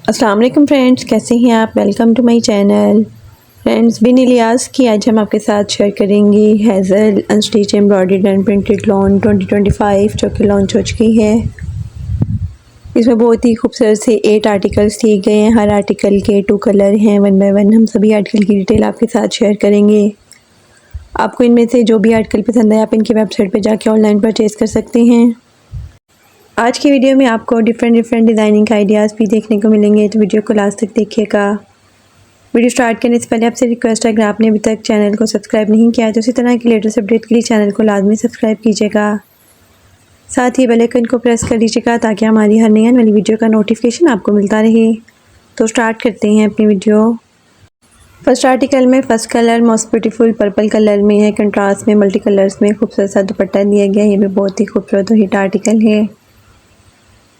अस्सलाम वालेकुम फ्रेंड्स, कैसे हैं आप। Welcome to my channel. Friends, Bin Ilyas की आज हम आपके साथ शेयर करेंगे hazel unstitch embroidered and printed lawn 2025 जो कि लॉन्च हो चुकी है। इसमें बहुत ही खूबसूरत से 8 आर्टिकल्स दिए गए हैं। हर आर्टिकल के 2 कलर हैं। वन बाय वन हम सभी आर्टिकल की डिटेल आपके साथ शेयर करेंगे। आपको इनमें से जो भी आर्टिकल पसंद है आप इनकी वेबसाइट पर जाके ऑनलाइन परचेज़ कर सकते हैं। आज की वीडियो में आपको डिफरेंट डिज़ाइनिंग आइडियाज़ भी देखने को मिलेंगे, तो वीडियो को लास्ट तक देखिएगा। वीडियो स्टार्ट करने से पहले आपसे रिक्वेस्ट है, अगर आपने अभी तक चैनल को सब्सक्राइब नहीं किया है तो इसी तरह की लेटेस्ट अपडेट के लिए चैनल को लाजमी सब्सक्राइब कीजिएगा। साथ ही बेल आइकन को प्रेस कर दीजिएगा ताकि हमारी हर नई आने वाली वीडियो का नोटिफिकेशन आपको मिलता रहे। तो स्टार्ट करते हैं अपनी वीडियो। फर्स्ट आर्टिकल में first colour most beautiful purple colour में है। कंट्रास्ट में मल्टी कलर्स में खूबसूरत सा दुपट्टा दिया गया है। ये भी बहुत ही खूबसूरत और हिट आर्टिकल है।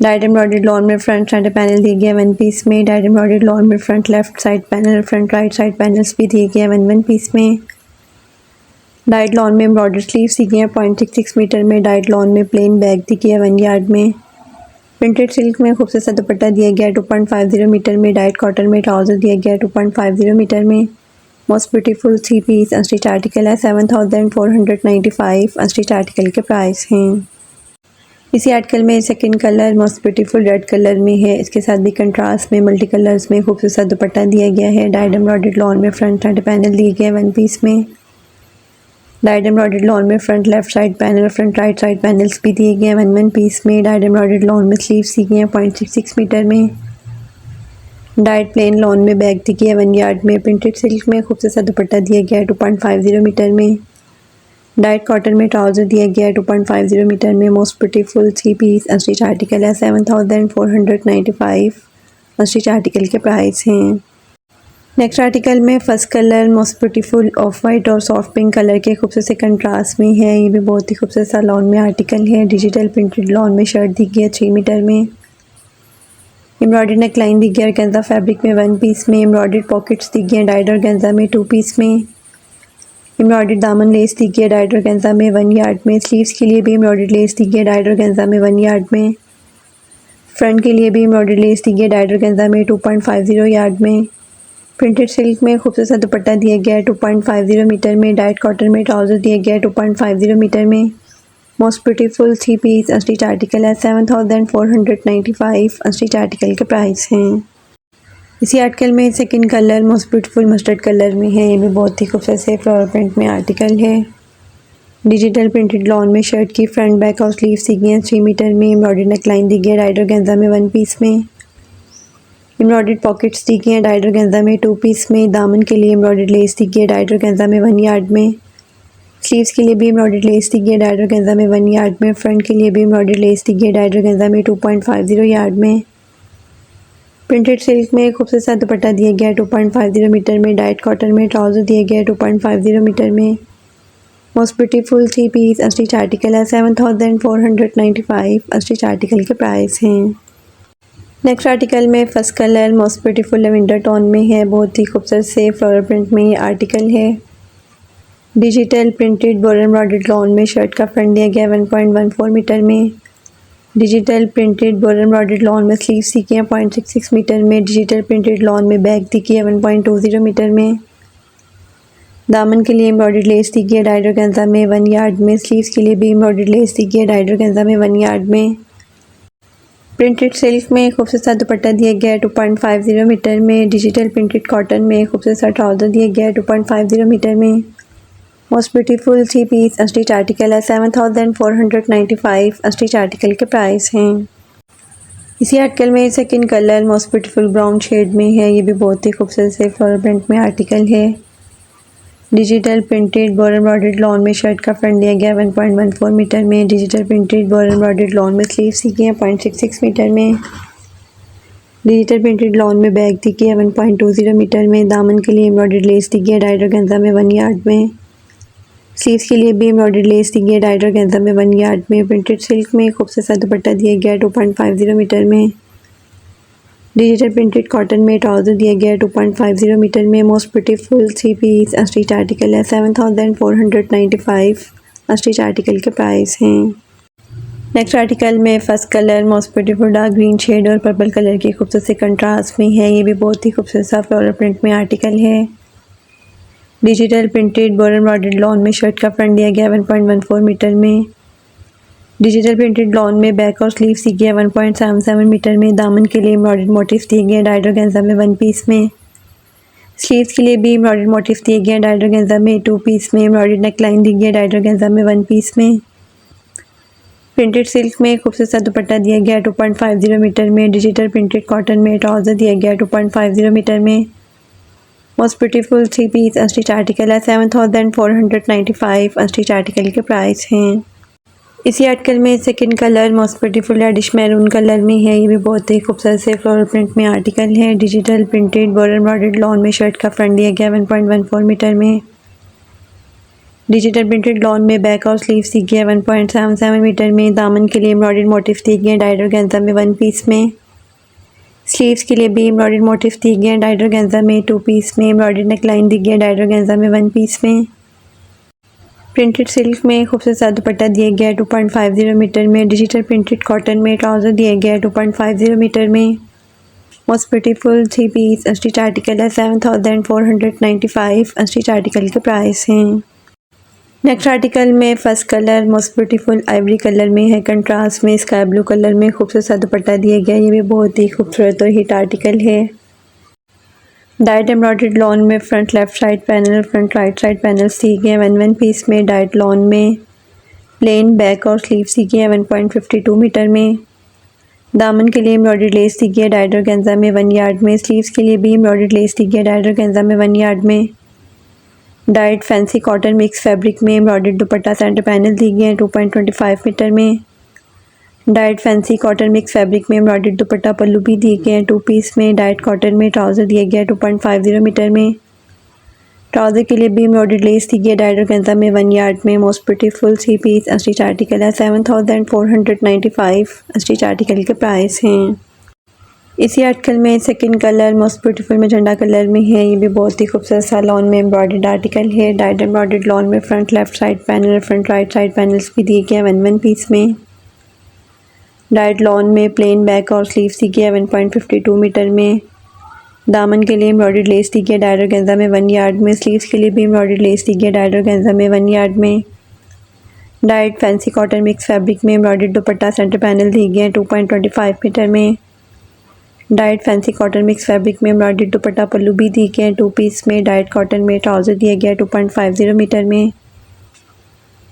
डायड एम्ब्रॉयडर्ड लॉन में फ्रंट सेंटर पैनल दिए गए वन पीस में। डायड एम्ब्रॉयडर्ड लॉन में front left side panel, front right side panels भी दिए गए वन पीस में। डायड लॉन में एम्ब्रॉयडर्ड स्लीव्स दी गई हैं 0.66 मीटर में। डायड लॉन में प्लेन बैग दी गई है 1 यार्ड में। प्रिंटेड सिल्क में खूबसूरत सा दुपट्टा दिया गया 2.50 मीटर में। डायड कॉटन में ट्राउजर दिया गया 2.50 मीटर में। Most beautiful 3 piece unstitch article है। 7495 अनस्टिच आर्टिकल के प्राइस हैं। इसी आर्टिकल में second colour most beautiful red colour में है। इसके साथ भी कंट्रास्ट में मल्टी कलर्स में खूबसूरत दुपट्टा दिया गया है। डायड एम्ब्रॉयडर्ड लॉन में फ्रंट साइड पैनल दिए गए वन पीस में। डायड एम्ब्रॉयडर्ड लॉन में front left side panel, front right side panels भी दिए गए वन पीस में। डायड एम्ब्रॉयडर्ड लॉन में स्लीव्स दी गई हैं 0.66 मीटर में। डायड प्लेन लॉन में बैग दी गई है 1 यार्ड में। प्रिंटेड सिल्क में खूबसूरत दुपट्टा दिया गया है 2.50 मीटर में। डाइट कॉटन में ट्राउज़र दिया गया है 2.50 मीटर में। Most beautiful 3 piece unstitch article है। 7495 अनस्टिच आर्टिकल के प्राइस हैं। नेक्स्ट आर्टिकल में first colour most beautiful of white और सॉफ्ट पिंक कलर के खूबसूरत से कंट्रास्ट में है। ये भी बहुत ही खूबसूरत सा लॉन में आर्टिकल है। डिजिटल प्रिंटेड लॉन में शर्ट दी गई है 3 मीटर में। एम्ब्रॉयडर्ड नेकलाइन दी गई है ऑर्गेन्जा फैब्रिक में 1 पीस में। एम्ब्रॉयडर्ड पॉकेट्स दी गई हैं डाइड ऑर्गेन्जा में 2 पीस में। एम्ब्रॉयडर्ड दामन लेस दी गई है डाइड ऑर्गेन्जा में 1 यार्ड में। स्लीव्स के लिए भी एम्ब्रॉयडर्ड लेस दी गई है डाइड ऑर्गेन्जा में 1 यार्ड में। फ्रंट के लिए भी एम्ब्रॉयडर्ड लेस दी गई है डाइड ऑर्गेन्जा में 2.50 यार्ड में। प्रिंटेड सिल्क में खूबसूरत सा दुपट्टा दिया गया है 2.50 मीटर में। डाइड कॉटन में ट्राउजर दिया गया है 2.50 मीटर में। Most beautiful 3 piece unstitch article है। 7495 अनस्टिच आर्टिकल के प्राइस हैं। इसी आर्टिकल में second colour most beautiful mustard colour में है। ये भी बहुत ही खूबसूरत से फ्लोरल प्रिंट में आर्टिकल है। डिजिटल प्रिंटेड लॉन में शर्ट की फ्रंट बैक और स्लीव्स दी गई हैं 3 मीटर में। एम्ब्रॉयडर्ड नेकलाइन दी गई है डाइड ऑर्गेन्जा में 1 पीस में। एम्ब्रॉयडर्ड पॉकेट्स दी गई हैं डाइड ऑर्गेन्जा में 2 पीस में। दामन के लिए एम्ब्रॉयडर्ड लेस दी गई है डाइड ऑर्गेन्जा में 1 यार्ड में। स्लीव्स के लिए भी एम्ब्रॉयडर्ड लेस दी गई है डाइड ऑर्गेन्जा में 1 यार्ड में। फ्रंट के लिए भी एम्ब्रॉयडर्ड लेस दी गई है डाइड ऑर्गेन्जा में 2.50 यार्ड में। प्रिंटेड सिल्क में खूबसूरत सा दुपट्टा दिया गया है 2.50 मीटर में। डाइट कॉटन में ट्राउजर दिया गया है 2.50 मीटर में। Most beautiful 3 piece unstitch article है। 7495 अनस्टिच आर्टिकल के प्राइस हैं। नेक्स्ट आर्टिकल में first colour most beautiful lavender tone में है। बहुत ही खूबसूरत से फ्लोरल प्रिंट में ये आर्टिकल है। Digital printed border embroidered lawn में शर्ट का फ्रंट दिया गया है 1.14 मीटर में। Digital printed border embroidered lawn में स्लीव्स दी गई हैं 0.66 मीटर में। डिजिटल प्रिंटेड लॉन में बैग दी गई है 1.20 मीटर में। दामन के लिए एम्ब्रॉयडर्ड लेस दी गई है डाइड ऑर्गेन्जा में 1 यार्ड में। स्लीव्स के लिए भी एम्ब्रॉयडर्ड लेस दी गई है डाइड ऑर्गेन्जा में 1 यार्ड में। प्रिंटेड सिल्क में खूबसूरत सा दुपट्टा दिया गया है 2.50 मीटर में। डिजिटल प्रिंटेड कॉटन में खूबसूरत सा ट्राउजर दिया गया है 2.50 मीटर में। Most beautiful 3 piece unstitch article है। 7495 अनस्टिच आर्टिकल के प्राइस हैं। इसी आर्टिकल में second colour most beautiful brown shade में है। ये भी बहुत ही खूबसूरत से फ्लोरल प्रिंट में आर्टिकल है। Digital printed border embroidered lawn में शर्ट का फ्रंट दिया गया है 1.14 मीटर में। Digital printed border embroidered lawn में स्लीव्स दी गई हैं 0.66 मीटर में। डिजिटल प्रिंटेड लॉन में बैग दी गई है 1.20 मीटर में। दामन के लिए एम्ब्रॉयडर्ड लेस दी गई है डाइड ऑर्गेन्जा में 1 यार्ड में। स्लीव्स के लिए भी एम्ब्रॉयडर्ड लेस दी गई है डाइड ऑर्गेन्जा में 1 यार्ड में। प्रिंटेड सिल्क में खूबसूरत सा दुपट्टा दिया गया है 2.50 मीटर में। डिजिटल प्रिंटेड कॉटन में ट्राउजर दिया गया है 2.50 मीटर में। Most beautiful 3 piece unstitch article है। 7495 अनस्टिच आर्टिकल के प्राइस हैं। नेक्स्ट आर्टिकल में first colour most beautiful dark green shade और पर्पल कलर की खूबसूरत से कंट्रास्ट में है। ये भी बहुत ही खूबसूरत सा फ्लोरल प्रिंट में आर्टिकल है। Digital printed border embroidered lawn में शर्ट का फ्रंट दिया गया 1.14 मीटर में। डिजिटल प्रिंटेड लॉन में बैक और स्लीव्स दी गया 1.77 मीटर में। दामन के लिए एम्ब्रॉयडर्ड मोटिव्स दिए गए डाइड ऑर्गेन्जा में 1 पीस में। स्लीव्स के लिए भी एम्ब्रॉयडर्ड मोटिव्स दिए गए डाइड ऑर्गेन्जा में 2 पीस में। एम्ब्रॉयडर्ड नेकलाइन दी गई डाइड ऑर्गेन्जा में 1 पीस में। प्रिंटेड सिल्क में खूबसूरत सा दुपट्टा दिया गया 2.50 मीटर में। डिजिटल प्रिंटेड कॉटन में ट्राउज़र दिया गया 2.50 मीटर में। Most beautiful 3 piece unstitch article है। 7495 अनस्टिच आर्टिकल के प्राइस हैं। इसी आर्टिकल में second colour most beautiful reddish maroon colour में है। ये भी बहुत ही खूबसूरत से फ्लोरल प्रिंट में आर्टिकल है। Digital printed border embroidered lawn में शर्ट का फ्रंट दिया गया 1.14 मीटर में। डिजिटल प्रिंटेड लॉन में बैक और स्लीव्स दी गया 1.77 मीटर में। दामन के लिए एम्ब्रॉयडर्ड मोटिव्स दिए गए डाइड ऑर्गेन्जा में 1 पीस में। स्लीव्स के लिए भी एम्ब्रॉयडर्ड मोटिव्स दिए गए डाइड ऑर्गेन्जा में 2 पीस में। एम्ब्रॉयडर्ड नेकलाइन दी गई डाइड ऑर्गेन्जा में 1 पीस में। प्रिंटेड सिल्क में खूबसूरत सा दुपट्टा दिया गया 2.50 मीटर में। डिजिटल प्रिंटेड कॉटन में ट्राउज़र दिया गया 2.50 मीटर में। Most beautiful 3 piece unstitch article है। 7495 अनस्टिच आर्टिकल के प्राइस हैं। नेक्स्ट आर्टिकल में first colour most beautiful ivory colour में है। कंट्रास्ट में स्काई ब्लू कलर में खूबसूरत सा दुपट्टा दिया गया। ये भी बहुत ही खूबसूरत और हिट आर्टिकल है। डाइट एम्ब्रॉयडर्ड लॉन में front left side panel front right side panels दी गए 1 पीस में। डाइट लॉन में प्लेन बैक और स्लीव्स दी गई 1.52 मीटर में। दामन के लिए एम्ब्रॉयडर्ड लेस दी गई डाइड ऑर्गेन्जा में 1 यार्ड में। स्लीव्स के लिए भी एम्ब्रॉयडर्ड लेस दी गई डाइड ऑर्गेन्जा में 1 यार्ड में। Diet fancy cotton mix fabric में एम्ब्रॉयडर्ड दुपट्टा सेंटर पैनल दी गई 2.25 मीटर में। Diet fancy cotton mix fabric में एम्ब्रॉयडर्ड दुपट्टा पल्लू भी दिए गए 2 पीस में। डाइट कॉटन में ट्राउज़र दिया गया 2.50 मीटर में। ट्राउज़र के लिए भी एम्ब्रॉयडर्ड लेस दी गई डाइड ऑर्गेन्जा में 1 यार्ड में। Most beautiful 3 piece unstitch article है। 7495 अनस्टिच आर्टिकल के प्राइस हैं। इसी आर्टिकल में second colour most beautiful मैजेंडा colour में है। ये भी बहुत ही खूबसूरत सा लॉन में एम्ब्रॉयडर्ड आर्टिकल है। डाइट एम्ब्रॉयडर्ड लॉन में front left side panel front right side panels भी दिए गए 1 पीस में। डाइट लॉन में प्लेन बैक और स्लीव्स दी गई 1.52 मीटर में। दामन के लिए एम्ब्रॉयडर्ड लेस दी गई डाइड ऑर्गेन्जा में 1 यार्ड में। स्लीव्स के लिए भी एम्ब्रॉयडर्ड लेस दी गई डाइड ऑर्गेन्जा में 1 यार्ड में। Diet fancy cotton mix fabric में एम्ब्रॉयडर्ड दुपट्टा सेंटर पैनल दी गए 2.25 मीटर में। Diet fancy cotton mix fabric में एम्ब्रॉयडर्ड दुपट्टा पल्लू भी दी गए 2 पीस में। डाइट कॉटन में ट्राउज़र दिया गया 2.50 मीटर में।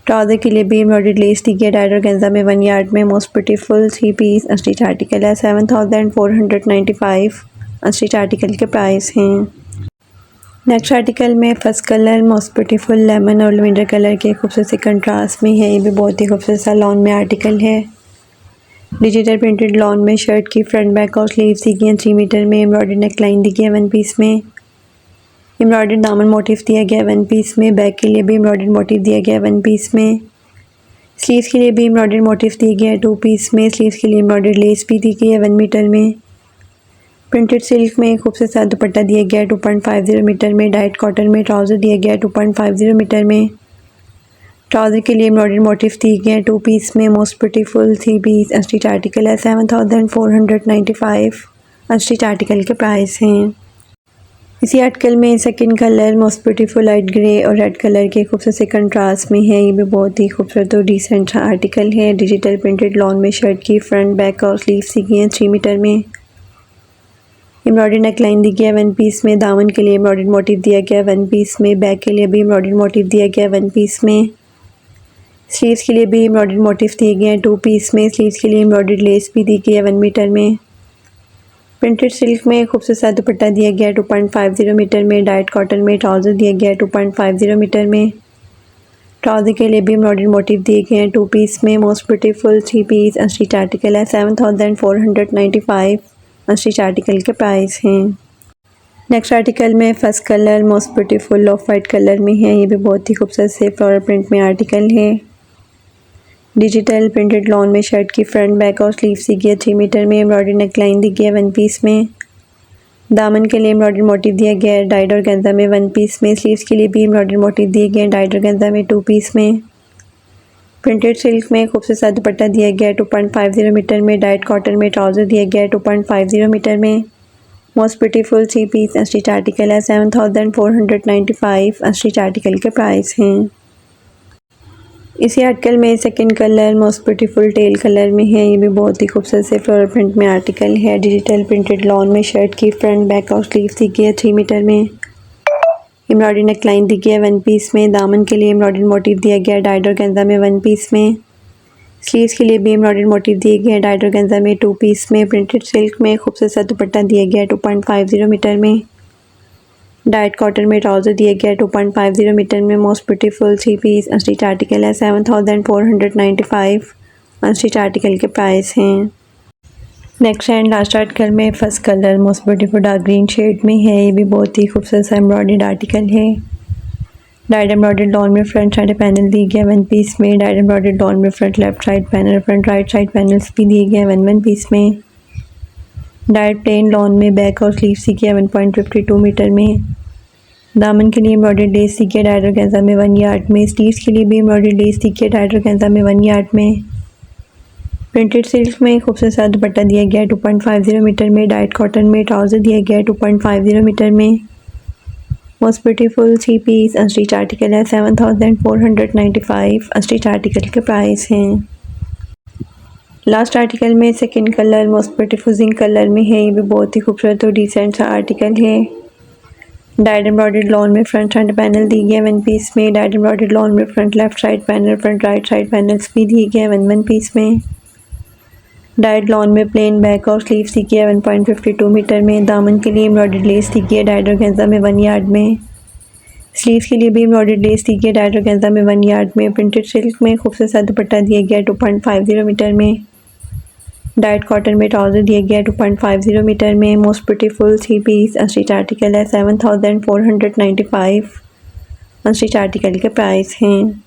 ट्राउज़र के लिए भी एम्ब्रॉयडर्ड लेस दी गई डाइड ऑर्गेन्जा में 1 यार्ड में। Most beautiful 3 piece unstitch article है। 7495 अनस्टिच आर्टिकल के प्राइस हैं। नेक्स्ट आर्टिकल में first colour most beautiful lemon और लवेंडर कलर के खूबसूरत से कंट्रास्ट में है। ये भी बहुत ही खूबसूरत सा लॉन में आर्टिकल है। डिजिटल प्रिंटेड लॉन में शर्ट की फ्रंट बैक और स्लीव्स दी गई 3 मीटर में। एम्ब्रॉयडर्ड नेकलाइन दी गई 1 पीस में। एम्ब्रॉयडर्ड दामन मोटिव दिया गया 1 पीस में। बैक के लिए भी एम्ब्रॉयडर्ड मोटिव दिया गया 1 पीस में। स्लीव्स के लिए भी एम्ब्रॉयडर्ड मोटिव दिए गए 2 पीस में। स्लीव्स के लिए एम्ब्रॉयडर्ड लेस भी दी गई है 1 मीटर में। प्रिंटेड सिल्क में खूबसूरत सा दुपट्टा दिया गया 2.50 मीटर में। डाइट कॉटन में ट्राउज़र दिया गया 2.50 मीटर में। ट्राउज़र के लिए एम्ब्रॉयडर्ड मोटिव दिए गए 2 पीस में। Most beautiful 3 piece unstitch article है। 7495 अनस्टिच आर्टिकल के प्राइस हैं। इसी आर्टिकल में second colour most beautiful light grey और रेड कलर के खूबसूरत से कंट्रास्ट में है। ये भी बहुत ही खूबसूरत और डिसेंट सा आर्टिकल है। डिजिटल प्रिंटेड लॉन में शर्ट की फ्रंट बैक और स्लीव्स दी गई हैं 3 मीटर में। एम्ब्रॉयडर्ड नेकलाइन दी गई है 1 पीस में। दामन के लिए एम्ब्रॉयडर्ड मोटिव दिया गया 1 पीस में। बैक के लिए भी एम्ब्रॉयडर्ड मोटिव दिया गया 1 पीस में। स्लीव्स के लिए भी एम्ब्रॉयडर्ड मोटिव दिए गए हैं 2 पीस में। स्लीव्स के लिए एम्ब्रॉयडर्ड लेस भी दी गई है 1 मीटर में। प्रिंटेड सिल्क में खूबसूरत सा दुपट्टा दिया गया 2.50 मीटर में। डाइट कॉटन में ट्राउज़र दिया गया 2.50 मीटर में। ट्राउज़र के लिए भी एम्ब्रॉयडर्ड मोटिव दिए गए हैं 2 पीस में। Most beautiful 3 piece unstitch article है। 7495 अनस्टिच आर्टिकल के प्राइस हैं। नेक्स्ट आर्टिकल में first colour most beautiful of white colour में है। ये भी बहुत ही खूबसूरत से फ्लोरल प्रिंट में आर्टिकल है। डिजिटल प्रिंटेड लॉन में शर्ट की फ्रंट बैक और स्लीव्स दी गई है 3 मीटर में। एम्ब्रॉयडर्ड नेकलाइन दी गई है 1 पीस में। दामन के लिए एम्ब्रॉयडर्ड मोटिव दिया गया है डाइड ऑर्गेन्जा में 1 पीस में। स्लीव्स के लिए भी एम्ब्रॉयडर्ड मोटिव दिए गए हैं डाइड ऑर्गेन्जा में 2 पीस में। प्रिंटेड सिल्क में खूबसूरत दुपट्टा दिया गया है 2.50 मीटर में। डाइट कॉटन में ट्राउज़र दिया गया है 2.50 मीटर में। Most beautiful 3 piece unstitch article है 7495 अनस्टिच आर्टिकल के प्राइस हैं। इसी आर्टिकल में second colour most beautiful teal colour में है। ये भी बहुत ही खूबसूरत से फ्लोरल प्रिंट में आर्टिकल है। डिजिटल प्रिंटेड लॉन में शर्ट की फ्रंट बैक और स्लीव दी गई है 3 मीटर में। एम्ब्रॉयडरी नेकलाइन दी गई है 1 पीस में। दामन के लिए एम्ब्रॉयडरी मोटिव दिया गया है डाइड ऑर्गेन्जा में 1 पीस में। स्लीव्स के लिए भी एम्ब्रॉयडरी मोटिव दिए गए हैं डाइड ऑर्गेन्जा में 2 पीस में। प्रिंटेड सिल्क में खूबसूरत दुपट्टा दिया गया है 2.50 मीटर में। डाइट कॉटन में ट्राउज़र दिया गया है 2.50 मीटर में। Most beautiful 3 piece unstitch article है 7495 अनस्टिच आर्टिकल के प्राइस हैं। नेक्स्ट एंड लास्ट आर्टिकल में first colour most beautiful dark green shade में है। ये भी बहुत ही खूबसूरत सा एम्ब्रॉयडर्ड आर्टिकल है। डाइड एम्ब्रॉयडर्ड लॉन में फ्रंट साइड पैनल दिए गए 1 पीस में। डाइड एम्ब्रॉयडर्ड लॉन में front left side panel, front right side panels भी दिए गए 1 पीस में। डाइड प्लेन लॉन में बैक और स्लीव्स दी गई 1.52 मीटर में। दामन के लिए एम्ब्रॉयडर्ड लेस दी गई डाइड ऑर्गेन्जा में 1 यार्ड में। स्लीव्स के लिए भी एम्ब्रॉयडर्ड लेस दी गई डाइड ऑर्गेन्जा में 1 यार्ड में। प्रिंटेड सिल्क में खूबसूरत दुपट्टा दिया गया है 2.50 मीटर में। डाइट कॉटन में ट्राउज़र दिया गया है 2.50 मीटर में। Most beautiful 3 piece unstitch article है 7495 अनस्टिच आर्टिकल के प्राइस हैं। लास्ट आर्टिकल में second colour most beautiful zinc colour में है। ये भी बहुत ही खूबसूरत और डिसेंट सा आर्टिकल है। डाइड एम्ब्रॉयडर्ड लॉन में फ्रंट साइड पैनल दी गई 1 पीस में। डाइड एम्ब्रॉयडर्ड लॉन में front left side panel, front right side panels भी दिए गए 1 पीस में। डाइड लॉन में प्लेन बैक और स्लीव्स दी गई है 1.52 मीटर में। दामन के लिए एम्ब्रॉयडर्ड लेस दी गई है डाइड ऑर्गेन्जा में 1 यार्ड में। स्लीव्स के लिए भी एम्ब्रॉयडर्ड लेस दी गई है डाइड ऑर्गेन्जा में 1 यार्ड में। प्रिंटेड सिल्क में खूबसूरत दुपट्टा दिया गया है 2.50 मीटर में। डाइट कॉटन में ट्राउज़र दिया गया है 2.50 मीटर में। Most beautiful 3 piece unstitch article है 7495 अनस्टिच आर्टिकल के प्राइस हैं।